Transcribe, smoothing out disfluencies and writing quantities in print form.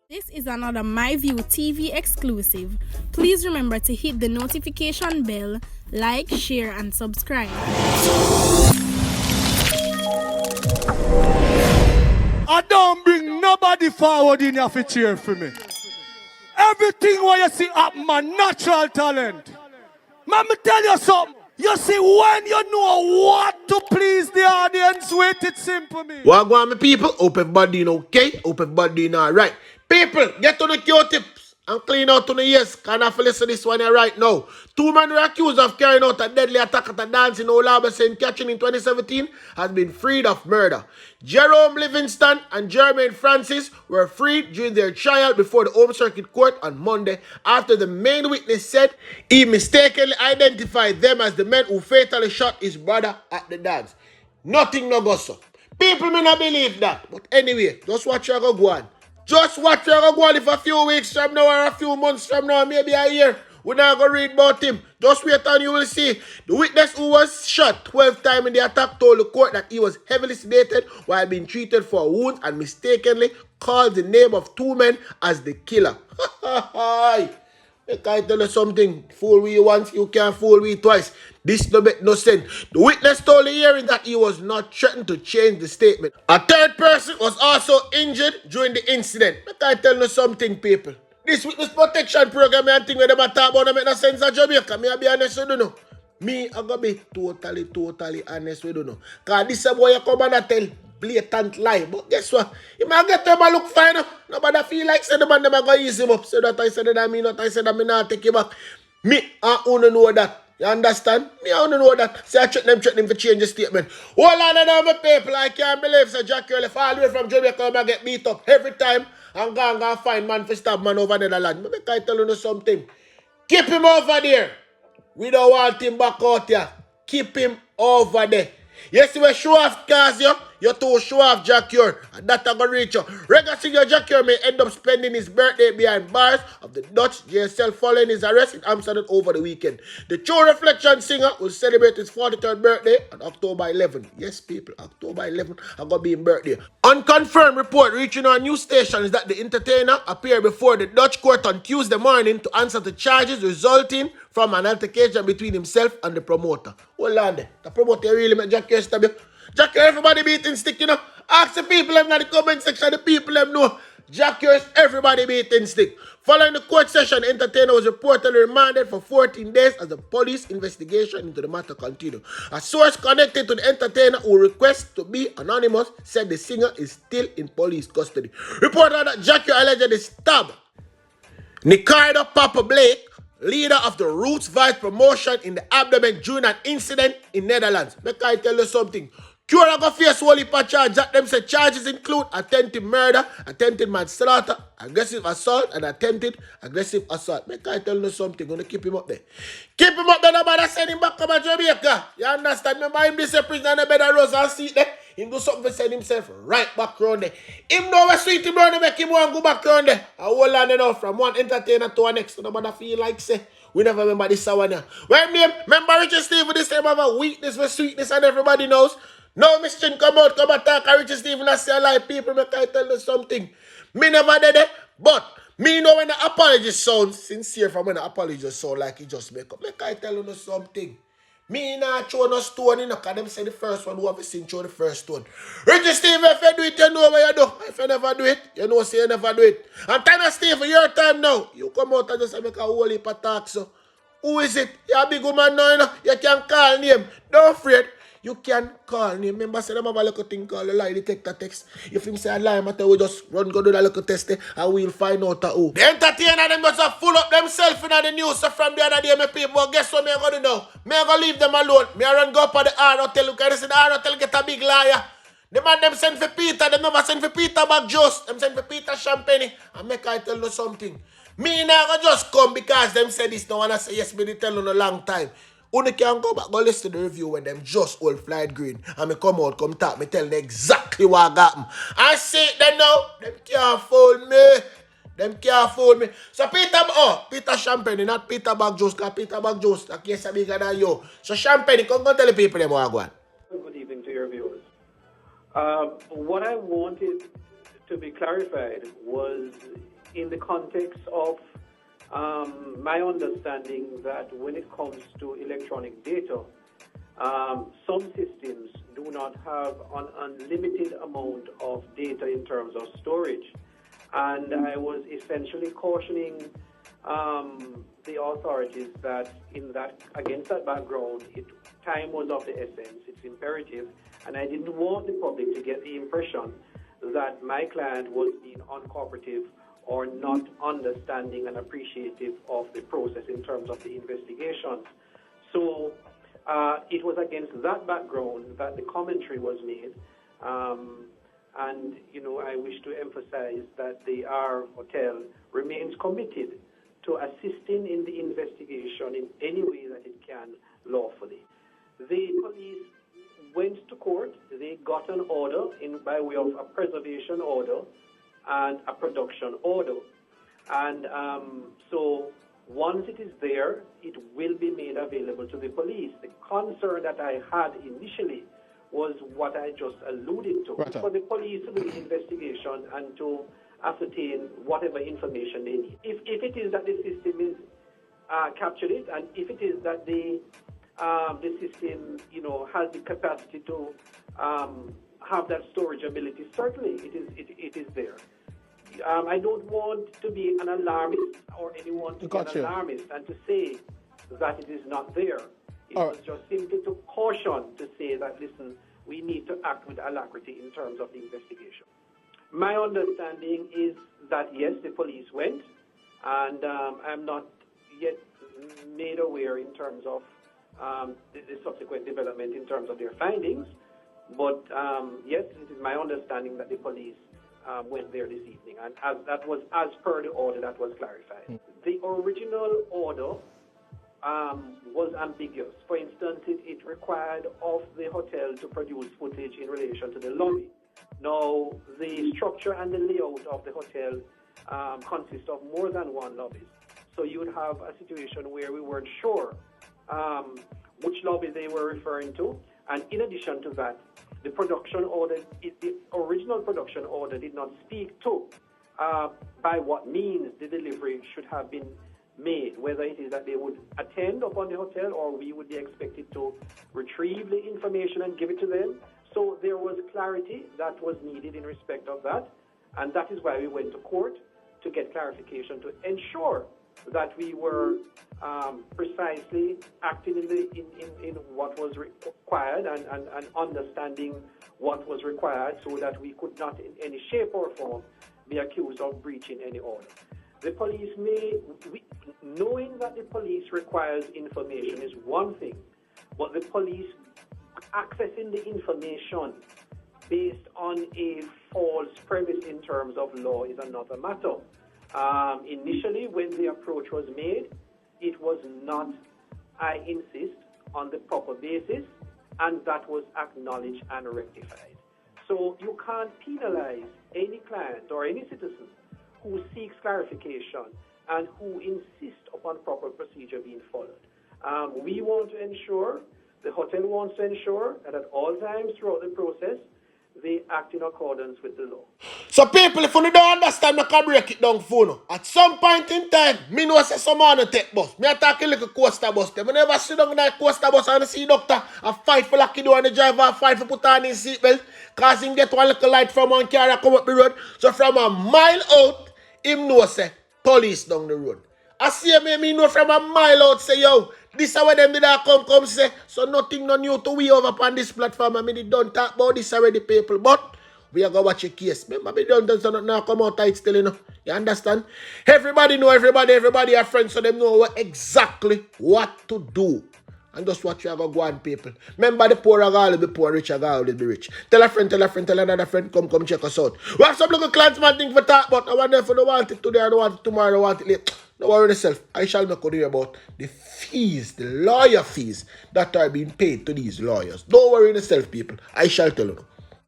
This is another MyView TV exclusive. Please remember to hit the notification bell, like, share, and subscribe. I don't bring nobody forward in your cheer for me. Everything what you see up, my natural talent. Let me tell you something. You see, when you know what to please the audience with, it's simple, me. What go on, my people? Hope everybody doing okay. Hope everybody doing alright. People, get to the Q-tips and clean out to the ears. Can't have to listen to this one here right now. Two men were accused of carrying out a deadly attack at a dance in Olaba St. Catherine in 2017 has been freed of murder. Jerome Livingston and Germaine Francis were freed during their trial before the Home Circuit Court on Monday after the main witness said he mistakenly identified them as the men who fatally shot his brother at the dance. Nothing no go so. People may not believe that. But anyway, just watch your go on. Just watch your go on if a few weeks from now or a few months from now, maybe a year. We're not going to read about him. Just wait and you will see. The witness who was shot 12 times in the attack told the court that he was heavily sedated while being treated for wounds and mistakenly called the name of two men as the killer. I can't tell you something. Fool we once, you can't fool we twice. This no make no sense. The witness told the hearing that he was not threatened to change the statement. A third person was also injured during the incident. I can't tell you something, people. This witness protection program and thing where they talk about don't make no sense in Jamaica. Me I be honest with you know. Me I gonna be totally honest with you know. Cause this a boy you come and I tell blatant lie. But guess what? You might get them and look fine. Nobody feel like say the man them a go ease him up. So that I said that I mean not I said that me not take you back. Me I only know that. You understand? Me I only know that. Say I check them for change the statement. Hold on now my people. I can't believe so Jack Curly fall away from Jamaica and get beat up every time. I'm going to find man for stab man over Netherlands. But I tell you something. Keep him over there. We don't want him back out here. Keep him over there. You see where show off cars you too show off Jack Ure. And that going to reach you. Regular senior Jack Ure may end up spending his birthday behind bars of the Dutch JSL following his arrest in Amsterdam over the weekend. The True Reflection singer will celebrate his 43rd birthday on October 11. Yes, people, October 11 I'm going to be his birthday. Unconfirmed report reaching our news station is that the entertainer appeared before the Dutch court on Tuesday morning to answer the charges resulting from an altercation between himself and the promoter. Hold on there. The promoter really made Jack Ure stab you. Jack Ure, everybody beating stick, you know. Ask the people in the comment section, the people them know. Jack Ure, everybody beating stick. Following the court session, the entertainer was reportedly remanded for 14 days as the police investigation into the matter continued. A source connected to the entertainer who requests to be anonymous said the singer is still in police custody. Reported that Jack Ure allegedly stabbed Nicardo Papa Blake, leader of the Roots Vice promotion, in the abdomen during an incident in Netherlands. Make I tell you something. Cura go face whole heap of charges. That them say charges include attempted murder, attempted manslaughter, aggressive assault, and attempted aggressive assault. Make I tell you something. Gonna keep him up there. Keep him up there. Nobody send him back to Jamaica. You understand? Remember him this prisoner in the bed of rose and seat there. Him do something to send himself right back around there. Him know where sweet him around make him want to go back around there. I hold on enough from one entertainer to the next. So nobody feel like say. We never remember this one now. When name, remember Richard Steve with this time have a weakness for sweetness and everybody knows. No, Miss Chin come attack Richard Steve and I say a lot of people make I tell you something. Me never did it, but me know when the apology sounds sincere from when the apology sound like he just make up. Make I tell you something. Me not throw no stone in, because them say the first one who have seen throw the first stone. Richard Steve, if you do it, you know what you do. If you never do it, you know say you never do it. And Tana Steve, your time now. You come out and just make a whole heap of talk, so. Who is it? You're a big woman now, you know. You can call name. Don't afraid. You can call name. Remember, say them have a little thing called a lie detector text. If him say a lie matter, we just run go do that little test and we'll find out who. The entertainer them just full up themselves in the news. So from the other day, my people, guess what me I gonna do now? Me I gonna leave them alone. Me I run go up at the R hotel. Look at this, the R hotel get a big liar. The man them send for Peter, them never send for Peter back just. Them send for Peter Champagne. And make I tell you something. Me now gonna just come because them say this no one I say yes, me they tell you a long time. Only can go back, go listen to the review when them just all flight green. And me come out, come talk, me tell them exactly what got them. I see it then now, them can't fool me. Them can't fool me. So Peter Champagne, not Peter Bagjuice, because Peter Bagjuice, that case is bigger than you. So Champagne, come go tell the people them what I want. Good evening to your viewers. What I wanted to be clarified was in the context of my understanding that when it comes to electronic data, some systems do not have an unlimited amount of data in terms of storage. And I was essentially cautioning the authorities that against that background, time was of the essence, it's imperative, and I didn't want the public to get the impression that my client was being uncooperative or not understanding and appreciative of the process in terms of the investigations. So it was against that background that the commentary was made. And, I wish to emphasize that the R Hotel remains committed to assisting in the investigation in any way that it can lawfully. The police went to court. They got an order by way of a preservation order and a production order. And so once it is there, it will be made available to the police. The concern that I had initially was what I just alluded to, Right. for the police to do the investigation and to ascertain whatever information they need. If it is that the system is captured it, and if it is that the system, has the capacity to have that storage ability, certainly it is there. I don't want to be an alarmist or anyone to be an alarmist and to say that it is not there. It was just simply to caution to say that, listen, we need to act with alacrity in terms of the investigation. My understanding is that, yes, the police went, and I'm not yet made aware in terms of the subsequent development in terms of their findings. But, yes, it is my understanding that the police went there this evening, and that was as per the order that was clarified. The original order was ambiguous. For instance, it required of the hotel to produce footage in relation to the lobby. Now, the structure and the layout of the hotel consists of more than one lobby. So you would have a situation where we weren't sure which lobby they were referring to. And in addition to that, the production order, the original production order did not speak to by what means the delivery should have been made, whether it is that they would attend upon the hotel or we would be expected to retrieve the information and give it to them. So there was clarity that was needed in respect of that, and that is why we went to court to get clarification to ensure that we were precisely acting in what was required and understanding what was required, so that we could not in any shape or form be accused of breaching any order. The police knowing that the police requires information is one thing, but the police accessing the information based on a false premise in terms of law is another matter. Initially, when the approach was made, it was not, I insist, on the proper basis, and that was acknowledged and rectified. So you can't penalize any client or any citizen who seeks clarification and who insists upon proper procedure being followed. We want to ensure, the hotel wants to ensure that at all times throughout the process, they act in accordance with the law. So people, if you don't understand, I can break it down for you. At some point in time, me know say someone will take bus. Me attack a little coaster bus. Me never sit down in that coaster bus and see doctor a fight for lucky door and the driver a fight for put on his seatbelt. Cause him get one little light from one car and come up the road. So from a mile out, him know say police down the road. I see me know from a mile out say, yo, this is where them did come say. So nothing no new to we over upon this platform. I mean, they don't talk about this already, people. But we are going to watch a case. Remember, we don't now come out tight still, you know. You understand? Everybody know everybody are friends, so them know exactly what to do. And just watch you go on, people. Remember, the poor are going to be poor, rich are going to be rich. Tell a friend, tell another friend, come check us out. We have some little clansman thing for talk, but I wonder if you don't want it today, I don't want it tomorrow, I don't want it late. Don't worry yourself. I shall not worry about the fees, the lawyer fees that are being paid to these lawyers. Don't worry yourself, people. I shall tell you.